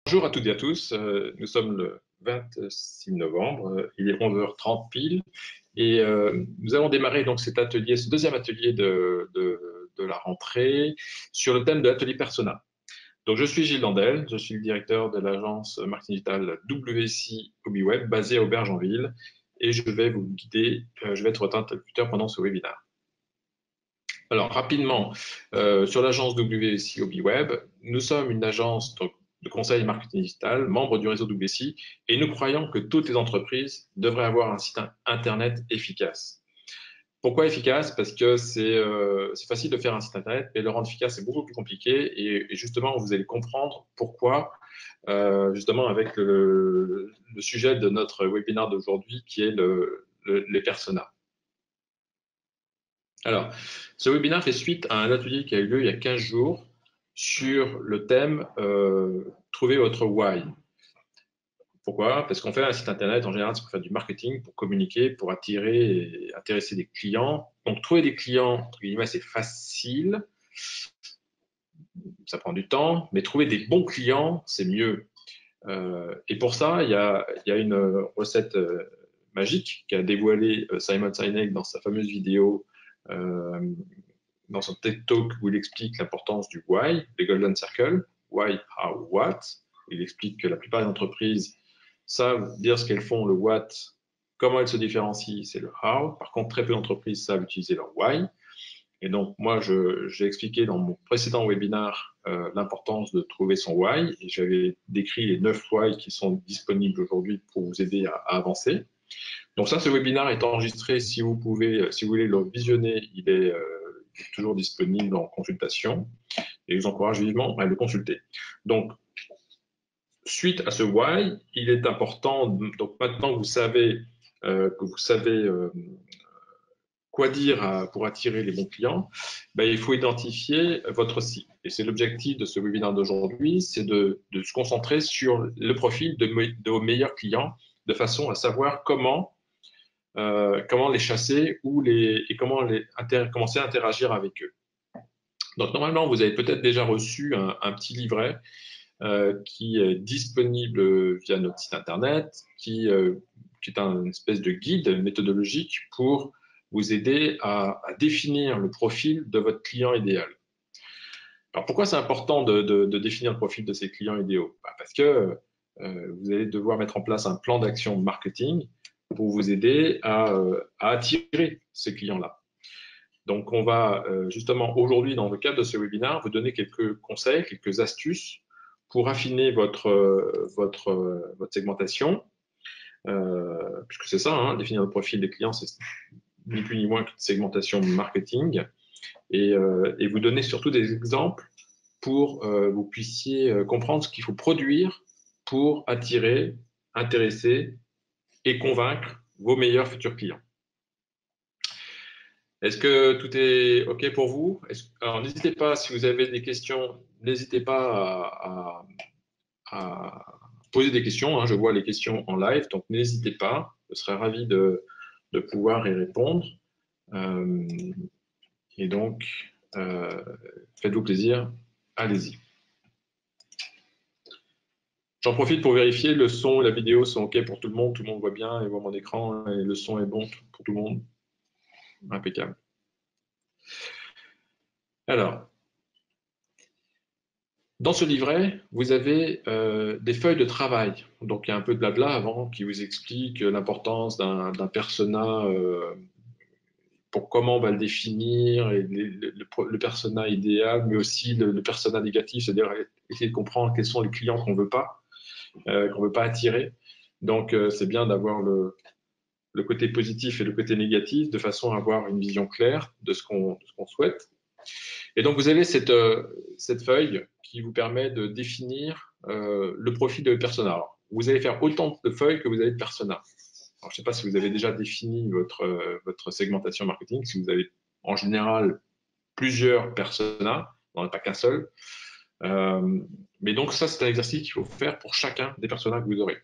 Bonjour à toutes et à tous, nous sommes le 26 novembre, il est 11h30 pile et nous allons démarrer donc cet atelier, ce deuxième atelier de la rentrée sur le thème de l'atelier Persona. Donc je suis Gilles Landel, je suis le directeur de l'agence marketing digital WSI Hobby basée à Aubergenville et je vais vous guider, je vais être votre interlocuteur pendant ce webinaire. Alors rapidement, sur l'agence WSI Hobby nous sommes une agence donc, de conseil marketing digital, membre du réseau WSI, et nous croyons que toutes les entreprises devraient avoir un site internet efficace. Pourquoi efficace? Parce que c'est facile de faire un site internet, mais le rendre efficace, c'est beaucoup plus compliqué. Et justement, vous allez comprendre pourquoi, justement, avec le sujet de notre webinaire d'aujourd'hui, qui est les personas. Alors, ce webinaire fait suite à un atelier qui a eu lieu il y a 15 jours sur le thème Trouver votre why. Pourquoi? Parce qu'on fait un site internet, en général, c'est pour faire du marketing, pour communiquer, pour attirer et intéresser des clients. Donc, trouver des clients, entre guillemets, c'est facile, ça prend du temps, mais trouver des bons clients, c'est mieux. Et pour ça, il y a une recette magique qu'a dévoilée Simon Sinek dans sa fameuse vidéo dans son TED Talk où il explique l'importance du why, les Golden Circle, why, how, what. Il explique que la plupart des entreprises savent dire ce qu'elles font, le what, comment elles se différencient, c'est le how. Par contre, très peu d'entreprises savent utiliser leur why. Et donc, moi, j'ai expliqué dans mon précédent webinaire l'importance de trouver son why. Et j'avais décrit les 9 why qui sont disponibles aujourd'hui pour vous aider à avancer. Donc ça, ce webinaire est enregistré. Si vous voulez le visionner, il est toujours disponible en consultation. Et je vous encourage vivement à le consulter. Donc, suite à ce why, il est important, donc maintenant que vous savez quoi dire pour attirer les bons clients, il faut identifier votre cible. Et c'est l'objectif de ce webinaire d'aujourd'hui, c'est de se concentrer sur le profil de vos meilleurs clients, de façon à savoir comment les chasser et comment commencer à interagir avec eux. Donc normalement, vous avez peut-être déjà reçu un petit livret qui est disponible via notre site internet, qui est une espèce de guide méthodologique pour vous aider à définir le profil de votre client idéal. Alors pourquoi c'est important de définir le profil de ces clients idéaux? Parce que vous allez devoir mettre en place un plan d'action marketing pour vous aider à attirer ces clients-là. Donc on va justement aujourd'hui, dans le cadre de ce webinaire, vous donner quelques conseils, quelques astuces pour affiner votre segmentation, puisque c'est ça, hein, définir le profil des clients, c'est ni plus ni moins qu'une segmentation marketing, et vous donner surtout des exemples pour vous puissiez comprendre ce qu'il faut produire pour attirer, intéresser et convaincre vos meilleurs futurs clients. Est-ce que tout est OK pour vous? Alors, n'hésitez pas, si vous avez des questions, n'hésitez pas à poser des questions. Hein, je vois les questions en live, donc n'hésitez pas. Je serai ravi de pouvoir y répondre. Et donc, faites-vous plaisir, allez-y. J'en profite pour vérifier, le son et la vidéo sont OK pour tout le monde voit bien et voit mon écran et le son est bon pour tout le monde. Impeccable. Alors, dans ce livret, vous avez des feuilles de travail. Donc, il y a un peu de blabla avant qui vous explique l'importance d'un persona, pour comment on va le définir, et le persona idéal, mais aussi le persona négatif, c'est-à-dire essayer de comprendre quels sont les clients qu'on veut pas attirer. Donc, c'est bien d'avoir le côté positif et le côté négatif de façon à avoir une vision claire de ce qu'on souhaite. Et donc, vous avez cette feuille qui vous permet de définir le profil de persona. Alors, vous allez faire autant de feuilles que vous avez de persona. Alors, je ne sais pas si vous avez déjà défini votre segmentation marketing, si vous avez en général plusieurs personas, on n'en a pas qu'un seul. Mais donc, ça, c'est un exercice qu'il faut faire pour chacun des personas que vous aurez.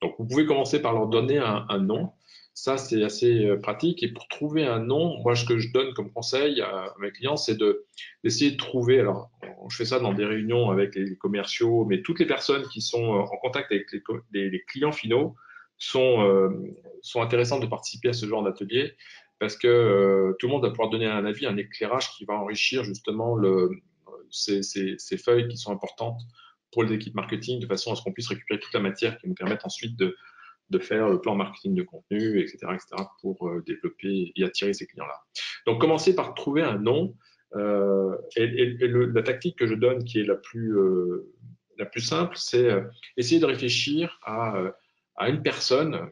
Donc, vous pouvez commencer par leur donner un nom. Ça, c'est assez pratique. Et pour trouver un nom, moi, ce que je donne comme conseil à mes clients, c'est d'essayer de trouver. Alors, je fais ça dans des réunions avec les commerciaux, mais toutes les personnes qui sont en contact avec les clients finaux sont intéressantes de participer à ce genre d'atelier parce que tout le monde va pouvoir donner un avis, un éclairage qui va enrichir justement ces feuilles qui sont importantes pour les équipes marketing de façon à ce qu'on puisse récupérer toute la matière qui nous permette ensuite de faire le plan marketing de contenu, etc., pour développer et attirer ces clients-là. Donc, commencez par trouver un nom. La tactique que je donne, qui est la plus simple, c'est essayer de réfléchir à une personne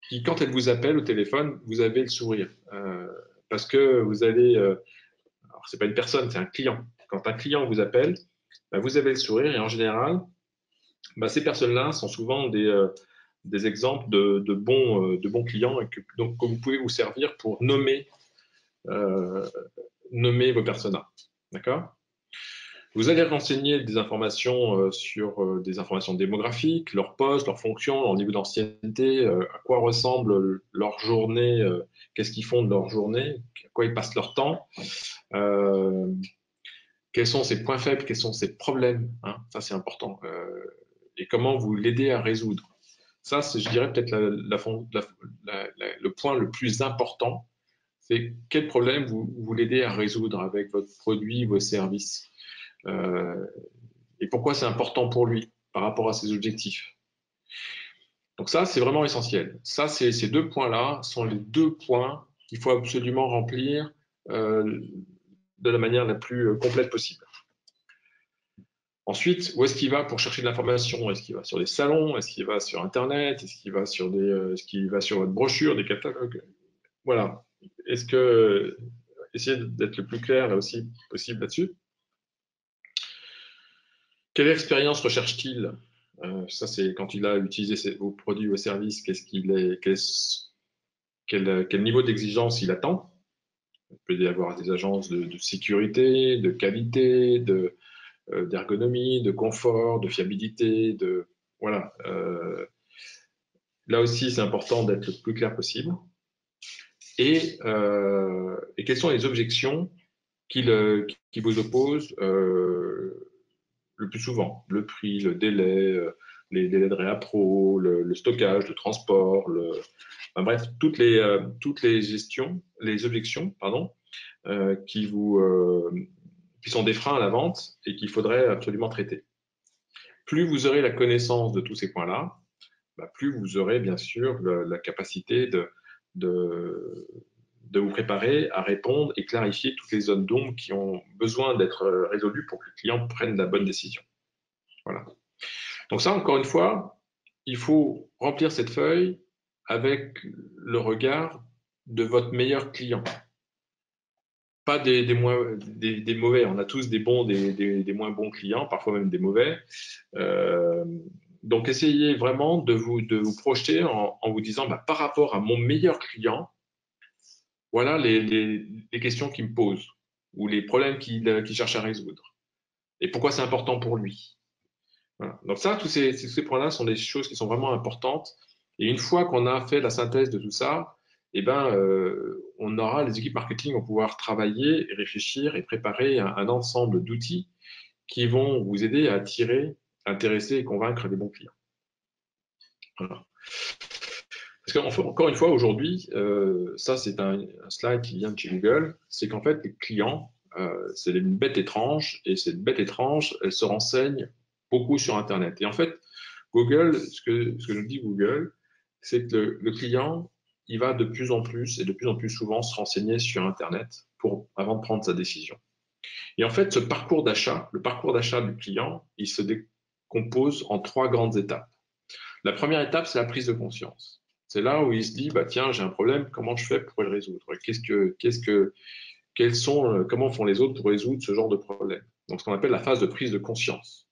qui, quand elle vous appelle au téléphone, vous avez le sourire. Parce que vous allez... alors, c'est pas une personne, c'est un client. Quand un client vous appelle, bah, vous avez le sourire et en général, bah, ces personnes-là sont souvent des exemples de bons clients et que vous pouvez vous servir pour euh, nommer vos personas. D'accord? Vous allez renseigner des informations sur des informations démographiques, leur poste, leur fonction, leur niveau d'ancienneté, à quoi ressemble leur journée, qu'est-ce qu'ils font de leur journée, à quoi ils passent leur temps, euh, quels sont ses points faibles, quels sont ses problèmes, hein, ça c'est important, et comment vous l'aider à résoudre. Ça, c'est, je dirais, peut-être le point le plus important, c'est quel problème vous l'aidez à résoudre avec votre produit, vos services. Euh, et pourquoi c'est important pour lui par rapport à ses objectifs. Donc ça, c'est vraiment essentiel. Ça, ces deux points-là sont les deux points qu'il faut absolument remplir de la manière la plus complète possible. Ensuite, où est-ce qu'il va pour chercher de l'information? Est-ce qu'il va sur des salons? Est-ce qu'il va sur Internet? Est-ce qu'il va est-ce qu'il va sur votre brochure, des catalogues? Voilà. Est-ce que essayez d'être le plus clair là aussi possible là-dessus. Quelle expérience recherche-t-il? Ça, c'est quand il a utilisé vos produits ou services, quel niveau d'exigence il attend. Il peut y avoir des agences de sécurité, de qualité, d'ergonomie, de confort, de fiabilité, voilà. Là aussi, c'est important d'être le plus clair possible. Et quelles sont les objections qui vous opposent le plus souvent? Le prix, le délai, les délais de réappro, le stockage, le transport, enfin, bref, toutes les objections, pardon, qui sont des freins à la vente et qu'il faudrait absolument traiter. Plus vous aurez la connaissance de tous ces points-là, bah, plus vous aurez bien sûr la capacité de vous préparer à répondre et clarifier toutes les zones d'ombre qui ont besoin d'être résolues pour que le client prenne la bonne décision. Voilà. Donc ça, encore une fois, il faut remplir cette feuille avec le regard de votre meilleur client. Pas des mauvais. On a tous des bons, des moins bons clients, parfois même des mauvais. Donc, essayez vraiment de vous projeter en vous disant, bah, par rapport à mon meilleur client, voilà les questions qu'il me pose ou les problèmes qu'il cherche à résoudre. Et pourquoi c'est important pour lui. Voilà. Donc ça, tous ces points-là sont des choses qui sont vraiment importantes. Et une fois qu'on a fait la synthèse de tout ça, eh ben, les équipes marketing vont pouvoir travailler, et réfléchir et préparer un ensemble d'outils qui vont vous aider à attirer, intéresser et convaincre les bons clients. Voilà. Parce qu'encore une fois, aujourd'hui, ça c'est un slide qui vient de chez Google, c'est qu'en fait, les clients, c'est une bête étrange, et cette bête étrange, elle se renseigne beaucoup sur Internet. Et en fait, Google, ce que nous dit Google, c'est que le client, il va de plus en plus et de plus en plus souvent se renseigner sur Internet avant de prendre sa décision. Et en fait, le parcours d'achat du client, il se décompose en trois grandes étapes. La première étape, c'est la prise de conscience. C'est là où il se dit, bah tiens, j'ai un problème, comment je fais pour le résoudre? Comment font les autres pour résoudre ce genre de problème? Donc, ce qu'on appelle la phase de prise de conscience.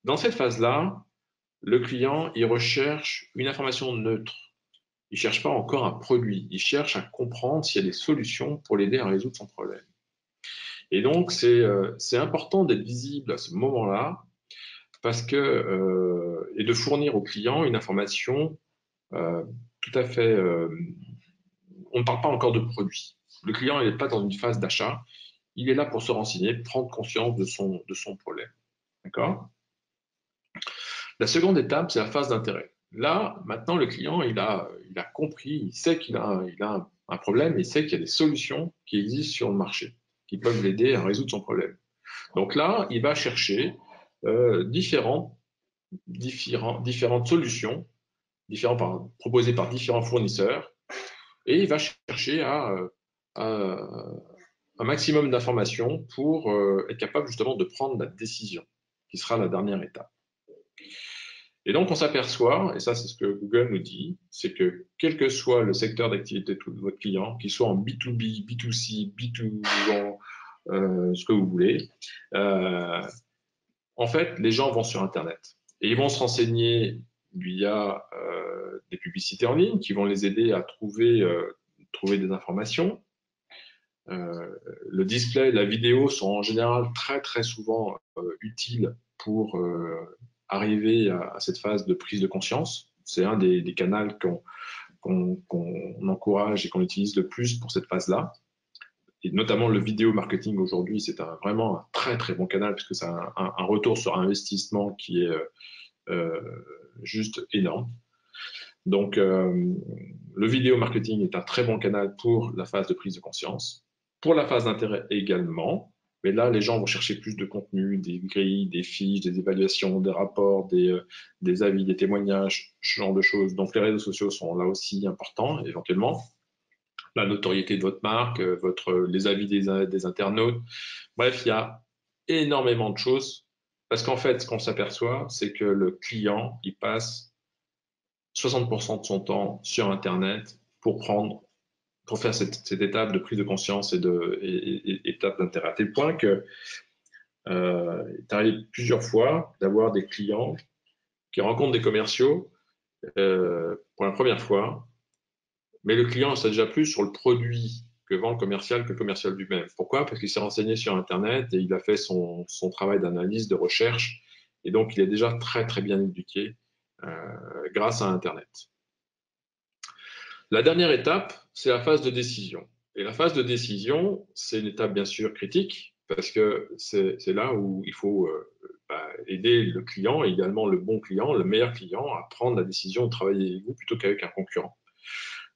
Dans cette phase-là, le client, il recherche une information neutre. Il ne cherche pas encore un produit. Il cherche à comprendre s'il y a des solutions pour l'aider à résoudre son problème. Et donc, c'est important d'être visible à ce moment-là et de fournir au client une information tout à fait. On ne parle pas encore de produit. Le client, il n'est pas dans une phase d'achat. Il est là pour se renseigner, prendre conscience de son problème. D'accord? La seconde étape, c'est la phase d'intérêt. Là, maintenant, le client, il a compris, il sait qu'il a, un problème, il sait qu'il y a des solutions qui existent sur le marché, qui peuvent l'aider à résoudre son problème. Donc là, il va chercher différentes solutions proposées par différents fournisseurs et il va chercher un maximum d'informations pour être capable justement de prendre la décision, qui sera la dernière étape. Et donc, on s'aperçoit, et ça, c'est ce que Google nous dit, c'est que quel que soit le secteur d'activité de votre client, qu'il soit en B2B, B2C, B2, ce que vous voulez, en fait, les gens vont sur Internet et ils vont se renseigner via des publicités en ligne qui vont les aider à trouver des informations. Le display, la vidéo sont en général très très souvent utiles pour arriver à cette phase de prise de conscience. C'est un des canaux qu'on encourage et qu'on utilise le plus pour cette phase-là. Et notamment le vidéo marketing aujourd'hui, c'est vraiment un très très bon canal puisque c'est un retour sur investissement qui est juste énorme. Donc, le vidéo marketing est un très bon canal pour la phase de prise de conscience. Pour la phase d'intérêt également, mais là, les gens vont chercher plus de contenu, des grilles, des fiches, des évaluations, des rapports, des avis, des témoignages, ce genre de choses. Donc, les réseaux sociaux sont là aussi importants, éventuellement. La notoriété de votre marque, les avis des internautes. Bref, il y a énormément de choses. Parce qu'en fait, ce qu'on s'aperçoit, c'est que le client, il passe 60% de son temps sur Internet pour faire cette étape de prise de conscience et étape d'intérêt. À tel point que il arrive plusieurs fois d'avoir des clients qui rencontrent des commerciaux pour la première fois, mais le client ne sait déjà plus sur le produit que vend le commercial que le commercial lui-même. Pourquoi? Parce qu'il s'est renseigné sur Internet et il a fait son travail d'analyse, de recherche, et donc il est déjà très très bien éduqué grâce à Internet. La dernière étape, c'est la phase de décision. Et la phase de décision, c'est une étape bien sûr critique, parce que c'est là où il faut aider le client, et également le bon client, le meilleur client, à prendre la décision de travailler avec vous plutôt qu'avec un concurrent.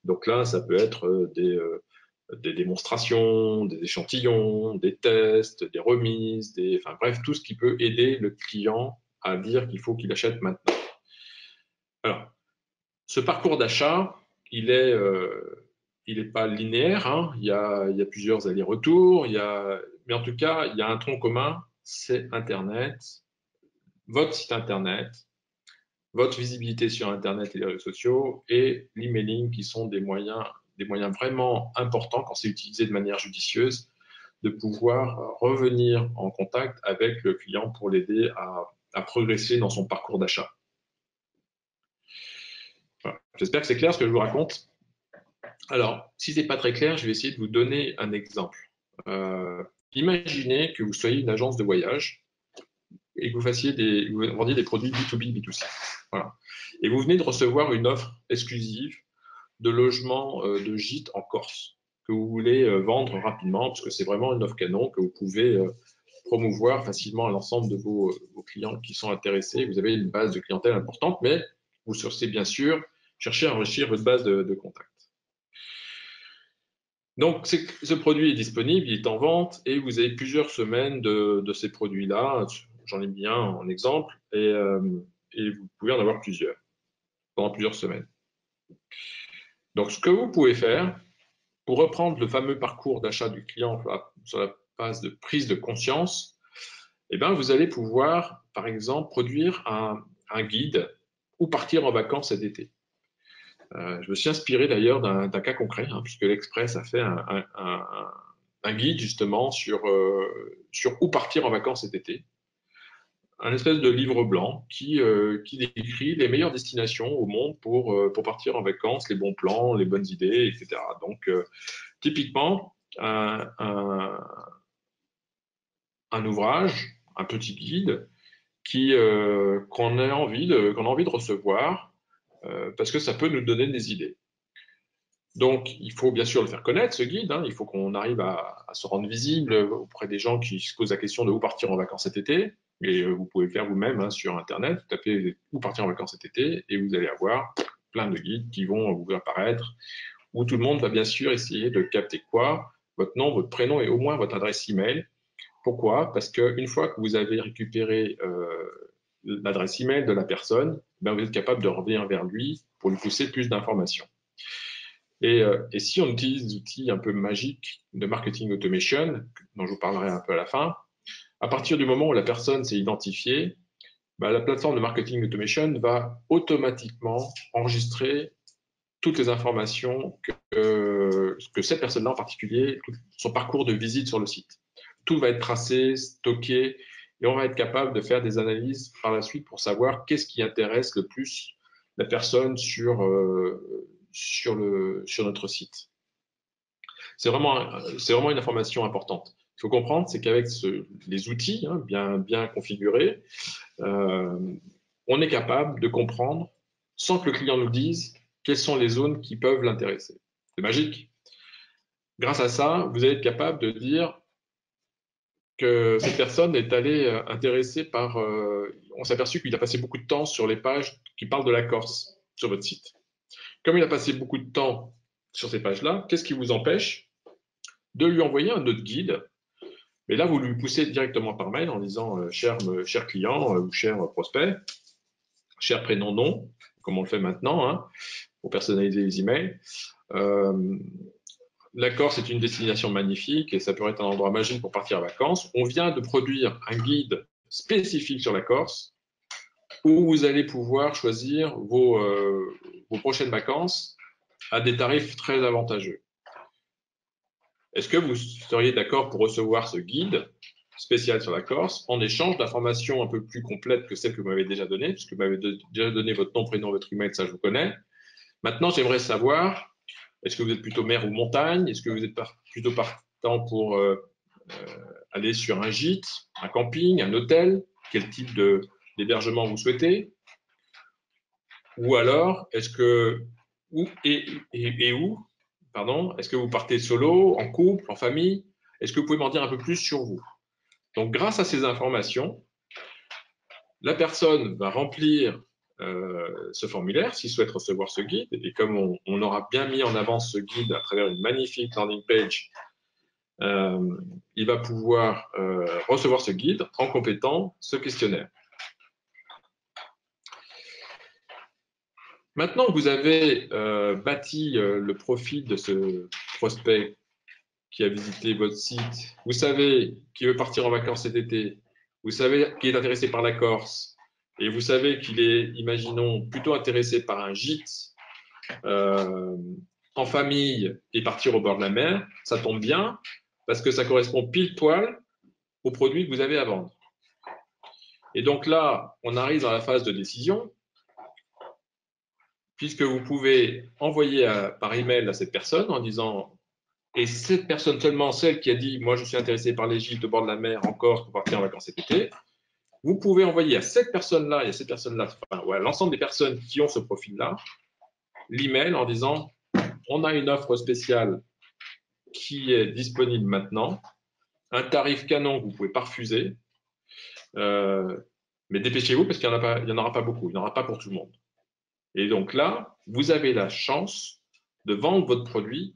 Donc là, ça peut être des démonstrations, des échantillons, des tests, des remises, enfin bref, tout ce qui peut aider le client à dire qu'il faut qu'il achète maintenant. Alors, ce parcours d'achat, il est pas linéaire, hein. Il y a plusieurs allers-retours, mais en tout cas, il y a un tronc commun, c'est Internet, votre site Internet, votre visibilité sur Internet et les réseaux sociaux et l'emailing qui sont des moyens vraiment importants quand c'est utilisé de manière judicieuse de pouvoir revenir en contact avec le client pour l'aider à progresser dans son parcours d'achat. Voilà. J'espère que c'est clair ce que je vous raconte. Alors, si ce n'est pas très clair, je vais essayer de vous donner un exemple. Imaginez que vous soyez une agence de voyage et que vous vendiez des produits B2B, B2C. Voilà. Et vous venez de recevoir une offre exclusive de logement de gîte en Corse que vous voulez vendre rapidement parce que c'est vraiment une offre canon que vous pouvez promouvoir facilement à l'ensemble de vos clients qui sont intéressés. Vous avez une base de clientèle importante, mais vous souhaitez bien sûr chercher à enrichir votre base de contacts. Donc, ce produit est disponible, il est en vente et vous avez plusieurs semaines de ces produits-là. J'en ai mis un en exemple et vous pouvez en avoir plusieurs pendant plusieurs semaines. Donc, ce que vous pouvez faire pour reprendre le fameux parcours d'achat du client sur la phase de prise de conscience, eh bien, vous allez pouvoir, par exemple, produire un guide ou partir en vacances cet été. Je me suis inspiré d'ailleurs d'un cas concret, hein, puisque l'Express a fait un guide justement sur où partir en vacances cet été. Un espèce de livre blanc qui décrit les meilleures destinations au monde pour partir en vacances, les bons plans, les bonnes idées, etc. Donc, typiquement, un ouvrage, un petit guide qu'on a envie de recevoir parce que ça peut nous donner des idées. Donc, il faut bien sûr le faire connaître, ce guide. Il faut qu'on arrive à se rendre visible auprès des gens qui se posent la question de où partir en vacances cet été. Et vous pouvez le faire vous-même sur Internet. Vous tapez où partir en vacances cet été et vous allez avoir plein de guides qui vont vous apparaître, où tout le monde va bien sûr essayer de capter quoi? Votre nom, votre prénom et au moins votre adresse email. Pourquoi? Parce qu'une fois que vous avez récupéré l'adresse email de la personne, ben vous êtes capable de revenir vers lui pour lui pousser plus d'informations. Et si on utilise des outils un peu magiques de marketing automation, dont je vous parlerai un peu à la fin, à partir du moment où la personne s'est identifiée, bah, la plateforme de marketing automation va automatiquement enregistrer toutes les informations que cette personne-là en particulier, son parcours de visite sur le site. Tout va être tracé, stocké, et on va être capable de faire des analyses par la suite pour savoir qu'est-ce qui intéresse le plus la personne sur notre site. C'est vraiment une information importante. Il faut comprendre, c'est qu'avec les outils bien configurés, on est capable de comprendre, sans que le client nous dise, quelles sont les zones qui peuvent l'intéresser. C'est magique. Grâce à ça, vous allez être capable de dire que cette personne est allée intéressée par... on s'est aperçu qu'il a passé beaucoup de temps sur les pages qui parlent de la Corse sur votre site. Comme il a passé beaucoup de temps sur ces pages-là, qu'est-ce qui vous empêche de lui envoyer un autre guide? Mais là, vous lui poussez directement par mail en disant cher client ou cher prospect, cher prénom, nom, comme on le fait maintenant, pour personnaliser les emails. La Corse est une destination magnifique et ça peut être un endroit magique pour partir en vacances. On vient de produire un guide spécifique sur la Corse où vous allez pouvoir choisir vos prochaines vacances à des tarifs très avantageux. Est-ce que vous seriez d'accord pour recevoir ce guide spécial sur la Corse en échange d'informations un peu plus complètes que celles que vous m'avez déjà données, puisque vous m'avez déjà donné votre nom, prénom, votre email, ça je vous connais. Maintenant, j'aimerais savoir, est-ce que vous êtes plutôt mer ou montagne? Est-ce que vous êtes plutôt partant pour aller sur un gîte, un camping, un hôtel? Quel type d'hébergement vous souhaitez? Ou alors, est-ce que où est-ce que vous partez solo, en couple, en famille? Est-ce que vous pouvez m'en dire un peu plus sur vous? Donc, grâce à ces informations, la personne va remplir ce formulaire s'il souhaite recevoir ce guide. Et comme on aura bien mis en avant ce guide à travers une magnifique landing page, il va pouvoir recevoir ce guide en complétant ce questionnaire. Maintenant que vous avez bâti le profil de ce prospect qui a visité votre site, vous savez qu'il veut partir en vacances cet été, vous savez qu'il est intéressé par la Corse, et vous savez qu'il est, imaginons, plutôt intéressé par un gîte en famille et partir au bord de la mer, ça tombe bien parce que ça correspond pile poil au produit que vous avez à vendre. Et donc là, on arrive dans la phase de décision, puisque vous pouvez envoyer par email à cette personne en disant, et cette personne seulement, celle qui a dit, moi je suis intéressé par les gîtes au bord de la mer en Corse pour partir en vacances cet été, vous pouvez envoyer à cette personne-là et à cette personne-là, enfin, ouais, l'ensemble des personnes qui ont ce profil-là, l'email en disant, on a une offre spéciale qui est disponible maintenant, un tarif canon que vous ne pouvez pas refuser, mais dépêchez-vous parce qu'il n'y en aura pas beaucoup, il n'y en aura pas pour tout le monde. Et donc là, vous avez la chance de vendre votre produit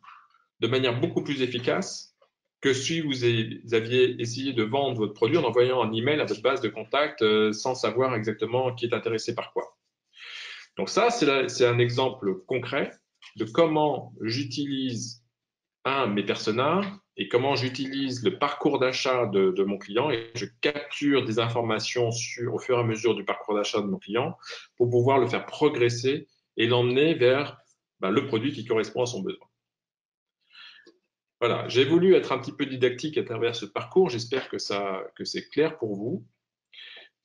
de manière beaucoup plus efficace que si vous aviez essayé de vendre votre produit en envoyant un email à votre base de contact sans savoir exactement qui est intéressé par quoi. Donc ça, c'est un exemple concret de comment j'utilise mes personas et comment j'utilise le parcours d'achat de mon client et je capture des informations au fur et à mesure du parcours d'achat de mon client pour pouvoir le faire progresser et l'emmener vers le produit qui correspond à son besoin. Voilà, j'ai voulu être un petit peu didactique à travers ce parcours. J'espère que c'est clair pour vous.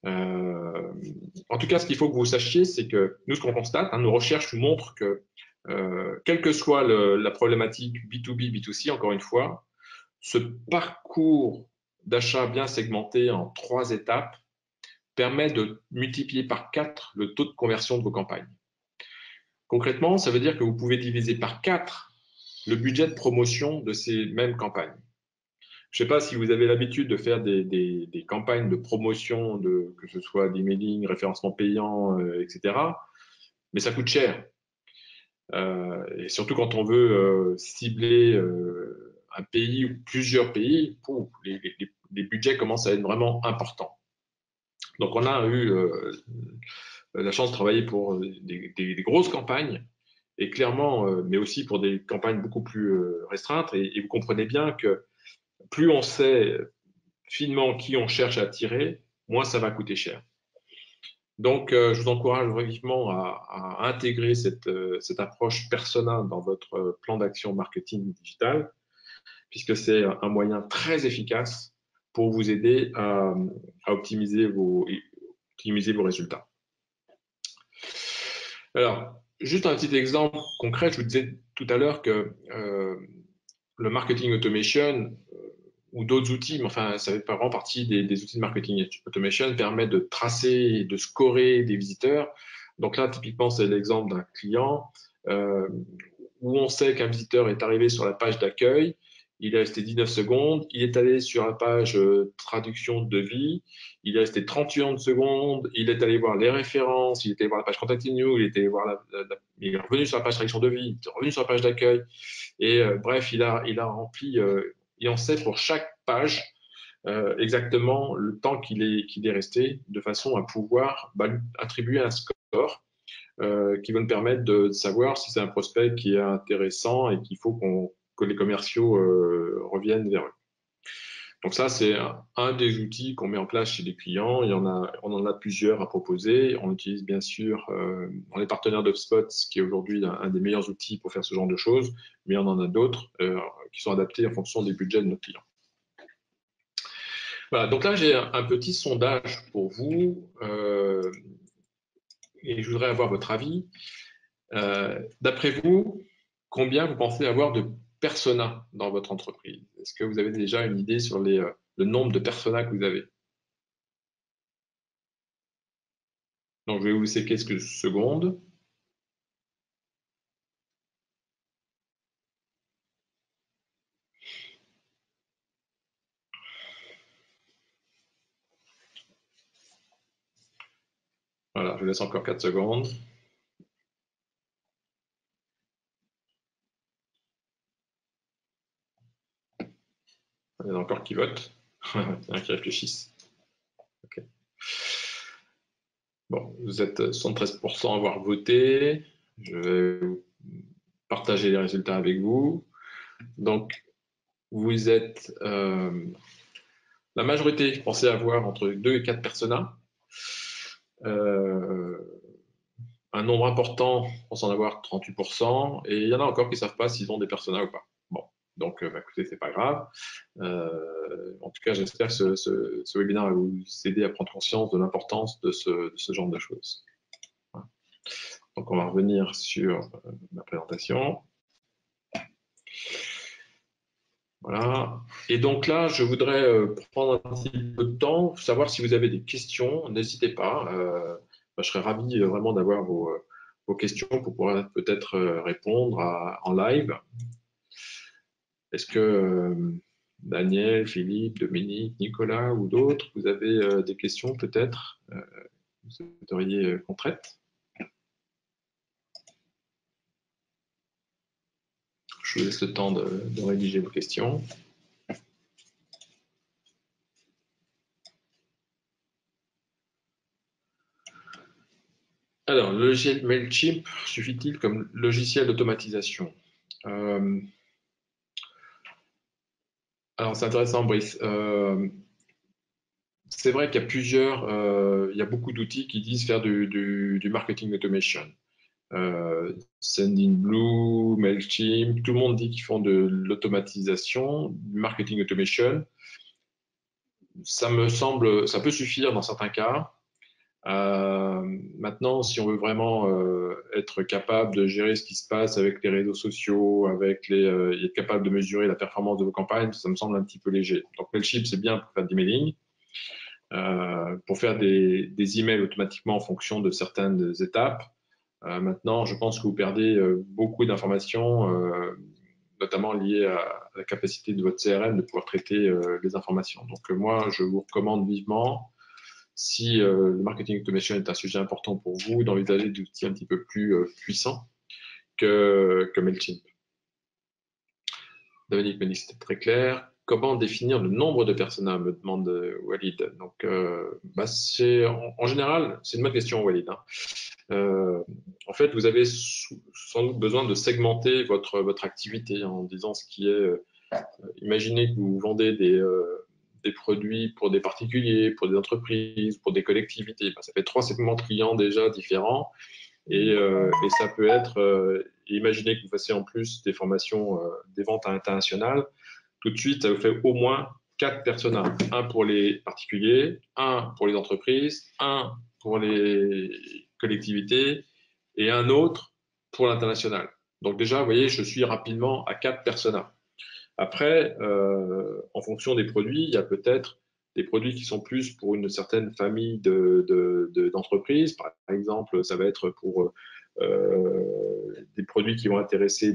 En tout cas, ce qu'il faut que vous sachiez, c'est que nous, ce qu'on constate, nos recherches nous montrent que, quelle que soit la problématique B2B, B2C, encore une fois, ce parcours d'achat bien segmenté en 3 étapes permet de multiplier par 4 le taux de conversion de vos campagnes. Concrètement, ça veut dire que vous pouvez diviser par 4 le budget de promotion de ces mêmes campagnes. Je ne sais pas si vous avez l'habitude de faire des campagnes de promotion, que ce soit d'emailing, référencement payant, etc. Mais ça coûte cher. Et surtout quand on veut cibler un pays ou plusieurs pays, les budgets commencent à être vraiment importants. Donc on a eu la chance de travailler pour des grosses campagnes, et clairement, mais aussi pour des campagnes beaucoup plus restreintes. Et vous comprenez bien que plus on sait finement qui on cherche à attirer, moins ça va coûter cher. Donc, je vous encourage vivement à intégrer cette approche persona dans votre plan d'action marketing digital, puisque c'est un moyen très efficace pour vous aider à optimiser vos résultats. Alors, juste un petit exemple concret, je vous disais tout à l'heure que le marketing automation ou d'autres outils, mais enfin, ça fait vraiment partie des outils de marketing automation, permet de tracer et de scorer des visiteurs. Donc là, typiquement, c'est l'exemple d'un client où on sait qu'un visiteur est arrivé sur la page d'accueil, il est resté 19 secondes, il est allé sur la page traduction de devis, il est resté 31 secondes, il est allé voir les références, il est allé voir la page Contact Nous, il est allé voir il est revenu sur la page traduction de devis, il est revenu sur la page d'accueil, et bref, il a rempli, et on sait pour chaque page exactement le temps qu'il est resté, de façon à pouvoir lui attribuer un score qui va nous permettre de savoir si c'est un prospect qui est intéressant et qu'il faut que les commerciaux reviennent vers eux. Donc ça, c'est un des outils qu'on met en place chez les clients. On en a plusieurs à proposer. On utilise bien sûr, on est partenaire d'HubSpot, qui est aujourd'hui un des meilleurs outils pour faire ce genre de choses, mais on en a d'autres qui sont adaptés en fonction des budgets de nos clients. Voilà, donc là, j'ai un petit sondage pour vous et je voudrais avoir votre avis. D'après vous, combien vous pensez avoir de personas dans votre entreprise? Est-ce que vous avez déjà une idée sur le nombre de personas que vous avez? Donc, je vais vous laisser quelques secondes. Voilà, je vous laisse encore 4 secondes. Il y en a encore qui votent. Il y en a qui réfléchissent. Okay. Bon, vous êtes 73% à avoir voté. Je vais partager les résultats avec vous. Donc, vous êtes la majorité pensait avoir entre 2 et 4 personas. Un nombre important pense en avoir 38%, et il y en a encore qui ne savent pas s'ils ont des personas ou pas. Bon, donc écoutez, c'est pas grave. En tout cas, j'espère que ce webinaire va vous aider à prendre conscience de l'importance de ce genre de choses. Voilà. Donc, on va revenir sur ma présentation. Voilà. Et donc là, je voudrais prendre un petit peu de temps, savoir si vous avez des questions. N'hésitez pas. Je serais ravi vraiment d'avoir vos questions pour pouvoir peut-être répondre en live. Est-ce que Daniel, Philippe, Dominique, Nicolas ou d'autres, vous avez des questions peut-être vous souhaiteriez qu'on traite? Je vous laisse le temps de rédiger vos questions. Alors, le logiciel Mailchimp suffit-il comme logiciel d'automatisation? Alors, c'est intéressant, Brice. C'est vrai qu'il y a il y a beaucoup d'outils qui disent faire du marketing automation. Sendinblue, Mailchimp, tout le monde dit qu'ils font de l'automatisation, du marketing automation. Ça me semble, ça peut suffire dans certains cas. Maintenant, si on veut vraiment être capable de gérer ce qui se passe avec les réseaux sociaux, être capable de mesurer la performance de vos campagnes, ça me semble un petit peu léger. Donc, Mailchimp, c'est bien pour faire de l'emailing, pour faire des emails automatiquement en fonction de certaines étapes. Maintenant, je pense que vous perdez beaucoup d'informations, notamment liées à la capacité de votre CRM de pouvoir traiter les informations. Donc moi, je vous recommande vivement, si le marketing automation est un sujet important pour vous, d'envisager des outils un petit peu plus puissants que MailChimp. Dominique me dit que c'était très clair. Comment définir le nombre de personas, me demande Walid. Donc, en général, c'est une bonne question, Walid. En fait, vous avez sans doute besoin de segmenter votre activité en disant ce qui est. Imaginez que vous vendez des produits pour des particuliers, pour des entreprises, pour des collectivités. Ça fait 3 segments de clients déjà différents. Et ça peut être, imaginez que vous fassiez en plus des formations, des ventes à l'international. Tout de suite, ça vous fait au moins 4 personas. Un pour les particuliers, un pour les entreprises, un pour les collectivités et un autre pour l'international. Donc déjà, vous voyez, je suis rapidement à 4 personas. Après, en fonction des produits, il y a peut-être des produits qui sont plus pour une certaine famille d'entreprises. Par exemple, ça va être pour des produits qui vont intéresser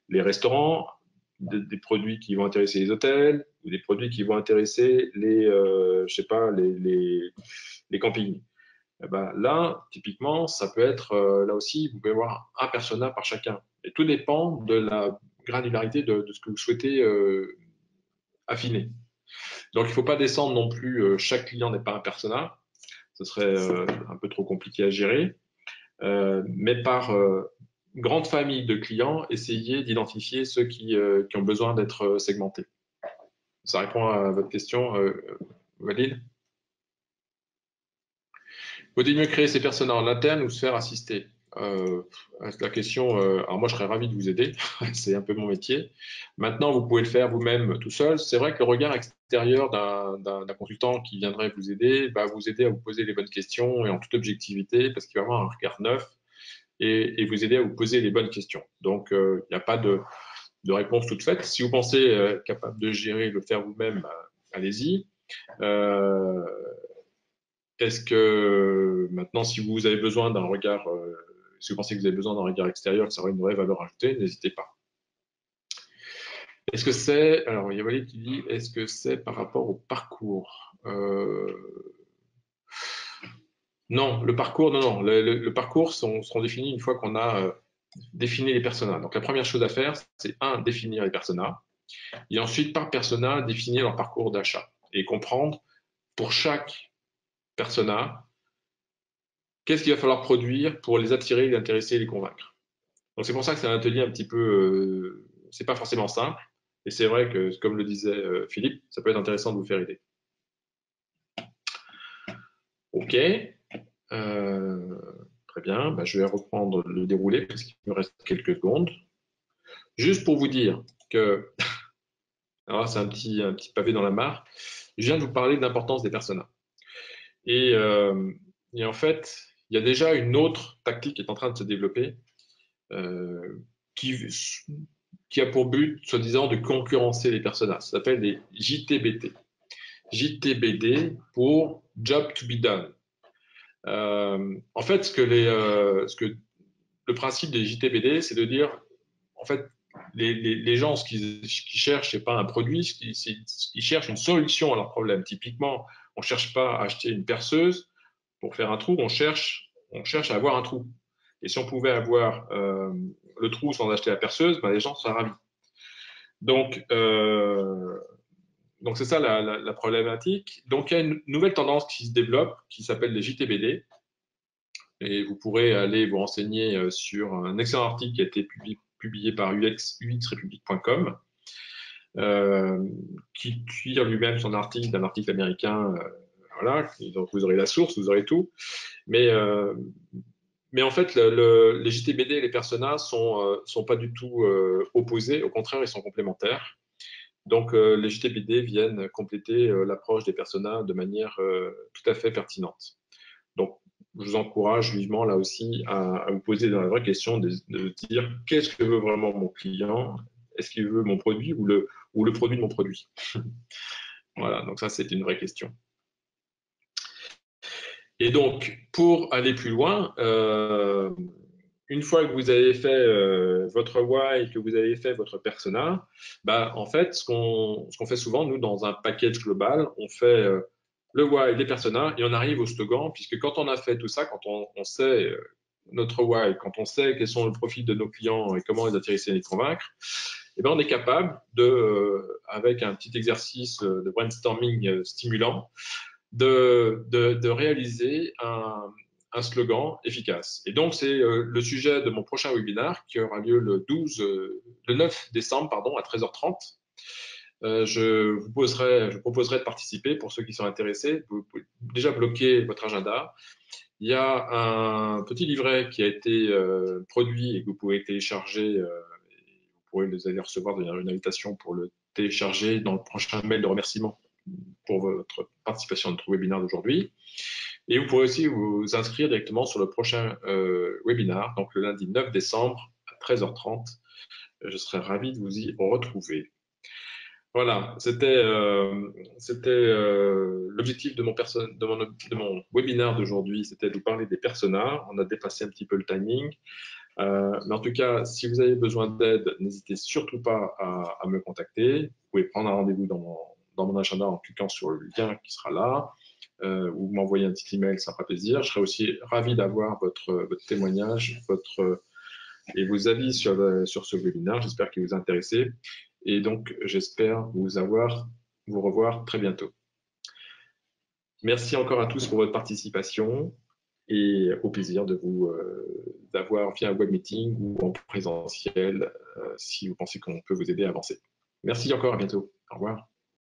les restaurants, des produits qui vont intéresser les hôtels, ou des produits qui vont intéresser je sais pas, les campings. Eh ben, là, typiquement, ça peut être, là aussi, vous pouvez avoir un persona par chacun. Et tout dépend de la granularité de ce que vous souhaitez affiner. Donc, il ne faut pas descendre non plus, chaque client n'est pas un persona, ce serait un peu trop compliqué à gérer. Mais par grande famille de clients, essayez d'identifier ceux qui ont besoin d'être segmentés. Ça répond à votre question, Walid. Faut-il mieux créer ces personas en interne ou se faire assister? La question, alors moi je serais ravi de vous aider, c'est un peu mon métier. Maintenant, vous pouvez le faire vous-même tout seul. C'est vrai que le regard extérieur d'un consultant qui viendrait vous aider va vous aider à vous poser les bonnes questions et en toute objectivité parce qu'il va avoir un regard neuf et vous aider à vous poser les bonnes questions. Donc, il n'y a pas de réponse toute faite. Si vous pensez capable de gérer, le faire vous-même, allez-y. Est-ce que maintenant, si vous avez besoin d'un regard, si vous pensez que vous avez besoin d'un regard extérieur, que ça aurait une vraie valeur ajoutée, n'hésitez pas. Est-ce que c'est, alors il y a Walid qui dit, est-ce que c'est par rapport au parcours? Non, le parcours, non. Le parcours seront définis une fois qu'on a défini les personas. Donc la première chose à faire, c'est définir les personas, et ensuite par persona, définir leur parcours d'achat et comprendre pour chaque persona qu'est-ce qu'il va falloir produire pour les attirer, les intéresser et les convaincre. Donc c'est pour ça que c'est un atelier un petit peu, c'est pas forcément simple, et c'est vrai que, comme le disait Philippe, ça peut être intéressant de vous faire aider. Ok, très bien, je vais reprendre le déroulé parce qu'il me reste quelques secondes. Juste pour vous dire que, alors c'est un petit pavé dans la mare, je viens de vous parler de l'importance des personas. Et en fait, il y a déjà une autre tactique qui est en train de se développer, qui a pour but, soi-disant, de concurrencer les personas. Ça s'appelle les JTBD. JTBD pour Job to be done. En fait, le principe des JTBD, c'est de dire, en fait, les gens, ce qu'ils cherchent, c'est pas un produit, ils cherchent une solution à leur problème. Typiquement, on ne cherche pas à acheter une perceuse pour faire un trou, on cherche à avoir un trou. Et si on pouvait avoir le trou sans acheter la perceuse, les gens seraient ravis. Donc c'est ça la problématique. Donc il y a une nouvelle tendance qui se développe qui s'appelle les JTBD. Et vous pourrez aller vous renseigner sur un excellent article qui a été publié par uxrepublic.com, qui tire lui-même son article d'un article américain. Voilà, donc vous aurez la source, vous aurez tout. Mais en fait, les JTBD et les personas sont pas du tout opposés. Au contraire, ils sont complémentaires. Donc, les JTBD viennent compléter l'approche des personas de manière tout à fait pertinente. Donc, je vous encourage vivement là aussi à vous poser la vraie question de dire qu'est-ce que veut vraiment mon client? Est-ce qu'il veut mon produit ou le produit de mon produit? Voilà, donc ça, c'est une vraie question. Et donc, pour aller plus loin, une fois que vous avez fait votre why, que vous avez fait votre persona, bah, en fait, ce qu'on fait souvent, nous, dans un package global, on fait le why, les personas, et on arrive au slogan, puisque quand on a fait tout ça, quand on sait notre why, quand on sait quels sont le profil de nos clients et comment les intéresser et les convaincre, eh ben, on est capable de, avec un petit exercice de brainstorming stimulant, de réaliser un slogan efficace. Et donc, c'est le sujet de mon prochain webinaire qui aura lieu le 9 décembre pardon, à 13h30. Je proposerai de participer pour ceux qui sont intéressés. Vous pouvez déjà bloquer votre agenda. Il y a un petit livret qui a été produit et que vous pouvez télécharger. Vous pourrez les aller recevoir d'ailleurs une invitation pour le télécharger dans le prochain mail de remerciement pour votre participation à notre webinaire d'aujourd'hui. Et vous pourrez aussi vous inscrire directement sur le prochain webinaire, donc le lundi 9 décembre à 13h30. Je serai ravi de vous y retrouver. Voilà, c'était l'objectif de mon webinaire d'aujourd'hui, c'était de vous parler des personas. On a dépassé un petit peu le timing. Mais en tout cas, si vous avez besoin d'aide, n'hésitez surtout pas à me contacter. Vous pouvez prendre un rendez-vous dans mon agenda en cliquant sur le lien qui sera là, ou m'envoyer un petit email, ça fera plaisir. Je serai aussi ravi d'avoir votre témoignage et vos avis sur ce webinaire. J'espère qu'il vous a intéressé. Et donc, j'espère vous revoir très bientôt. Merci encore à tous pour votre participation et au plaisir de vous d'avoir via un web meeting ou en présentiel si vous pensez qu'on peut vous aider à avancer. Merci encore, à bientôt. Au revoir.